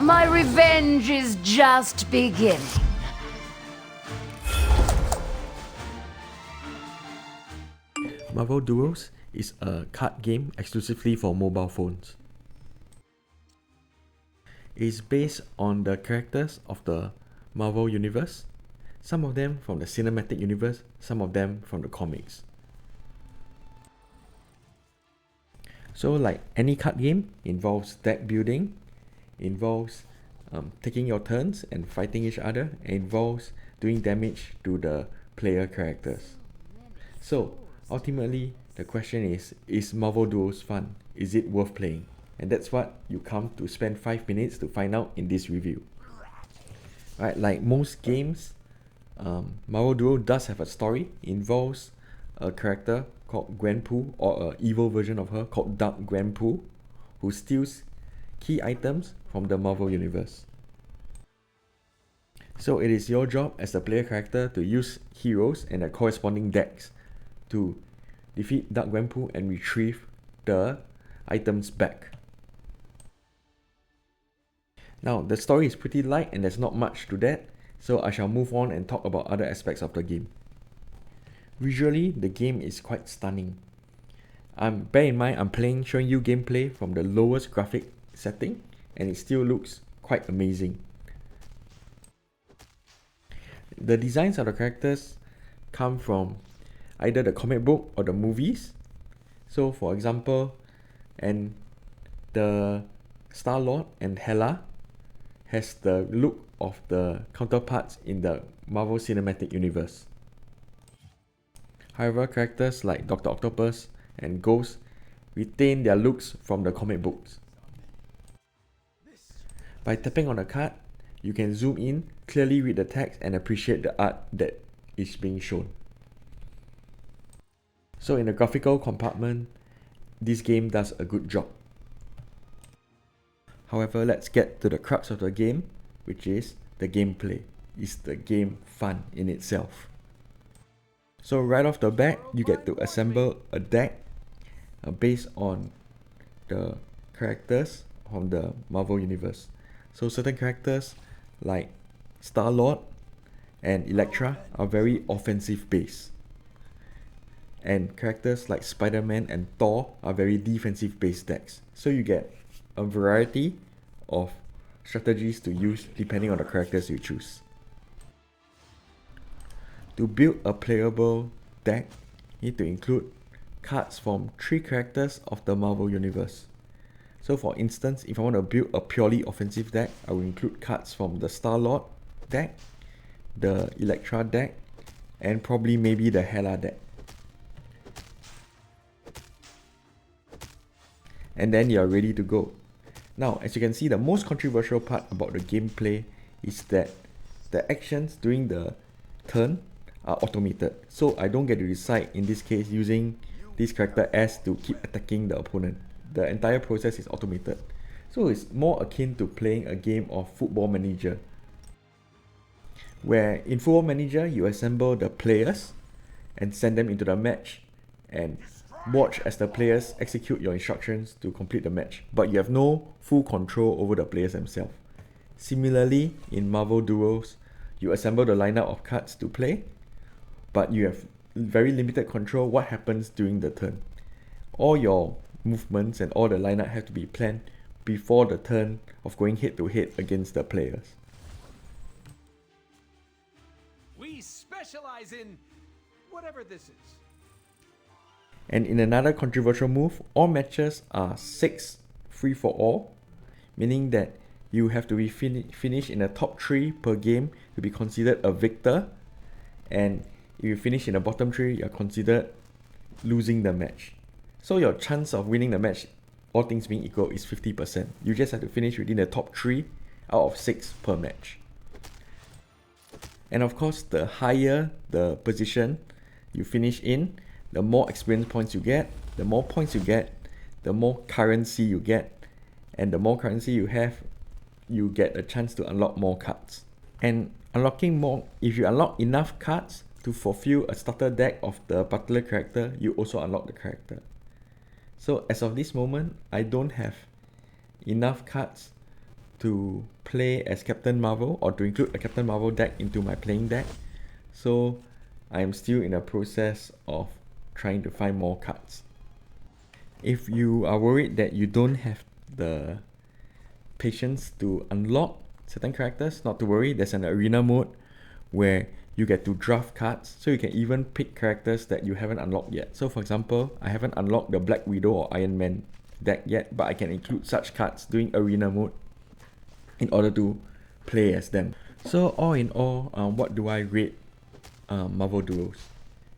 My revenge is just beginning. Marvel Duels is a card game exclusively for mobile phones. It is based on the characters of the Marvel Universe, some of them from the cinematic universe, some of them from the comics. So like any card game, involves deck building, involves taking your turns and fighting each other, and involves doing damage to the player characters. So ultimately, the question is Marvel Duels fun? Is it worth playing? And that's what you come to spend 5 minutes to find out in this review. Right, like most games, Marvel Duel does have a story. It involves a character called Gwenpool, or an evil version of her called Dark Gwenpool, who steals key items from the Marvel Universe. So it is your job as a player character to use heroes and their corresponding decks to defeat Dark Gwenpool and retrieve the items back. Now, the story is pretty light and there's not much to that, so I shall move on and talk about other aspects of the game. Visually, the game is quite stunning. Bear in mind, I'm showing you gameplay from the lowest graphic setting, and it still looks quite amazing. The designs of the characters come from either the comic book or the movies. So for example, and the Star-Lord and Hela has the look of the counterparts in the Marvel Cinematic Universe. However, characters like Dr. Octopus and Ghost retain their looks from the comic books. By tapping on a card, you can zoom in, clearly read the text, and appreciate the art that is being shown. So in the graphical compartment, this game does a good job. However, let's get to the crux of the game, which is the gameplay. Is the game fun in itself? So right off the bat, you get to assemble a deck based on the characters from the Marvel Universe. So certain characters like Star-Lord and Elektra are very offensive based. And characters like Spider-Man and Thor are very defensive based decks. So you get a variety of strategies to use depending on the characters you choose. To build a playable deck, you need to include cards from 3 characters of the Marvel Universe. So for instance, if I want to build a purely offensive deck, I will include cards from the Star-Lord deck, the Elektra deck, and probably maybe the Hela deck. And then you're ready to go. Now, as you can see, the most controversial part about the gameplay is that the actions during the turn are automated. So I don't get to decide, in this case, using this character S to keep attacking the opponent. The entire process is automated. So it's more akin to playing a game of Football Manager, where in Football Manager, you assemble the players and send them into the match and watch as the players execute your instructions to complete the match, but you have no full control over the players themselves. Similarly, in Marvel Duels, you assemble the lineup of cards to play, but you have very limited control what happens during the turn. All your movements and all the lineup have to be planned before the turn of going head to head against the players. We specialize in whatever this is. And in another controversial move, all matches are 6 free for all, meaning that you have to be finish in the top 3 per game to be considered a victor, and if you finish in the bottom 3, you are considered losing the match. So your chance of winning the match, all things being equal, is 50%. You just have to finish within the top 3 out of 6 per match. And of course, the higher the position you finish in, the more experience points you get, the more points you get, the more currency you get, and the more currency you have, you get a chance to unlock more cards. And unlocking more, if you unlock enough cards to fulfill a starter deck of the particular character, you also unlock the character. So as of this moment, I don't have enough cards to play as Captain Marvel or to include a Captain Marvel deck into my playing deck. So I am still in the process of trying to find more cards. If you are worried that you don't have the patience to unlock certain characters, not to worry, there's an arena mode where you get to draft cards, so you can even pick characters that you haven't unlocked yet. So for example, I haven't unlocked the Black Widow or Iron Man deck yet, but I can include such cards during arena mode in order to play as them. So all in all, what do I rate Marvel Duels?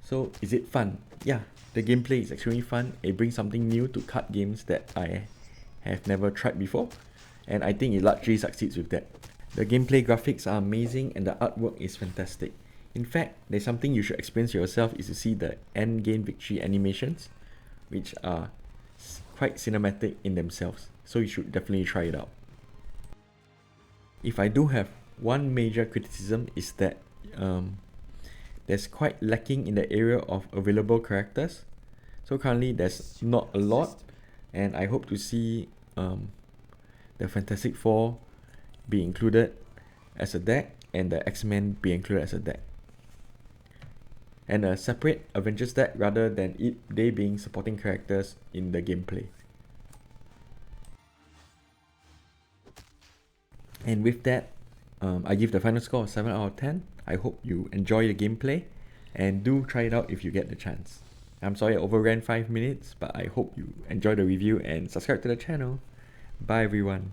So is it fun? Yeah, the gameplay is extremely fun. It brings something new to card games that I have never tried before, and I think it largely succeeds with that. The gameplay graphics are amazing and the artwork is fantastic. In fact, there's something you should experience yourself is to see the end game victory animations, which are quite cinematic in themselves. So you should definitely try it out. If I do have one major criticism is that there's quite lacking in the area of available characters. So currently there's not a lot, and I hope to see the Fantastic Four be included as a deck and the X-Men be included as a deck. And a separate Avengers deck rather than they being supporting characters in the gameplay. And with that, I give the final score of 7 out of 10. I hope you enjoy the gameplay and do try it out if you get the chance. I'm sorry I overran 5 minutes, but I hope you enjoy the review and subscribe to the channel. Bye everyone.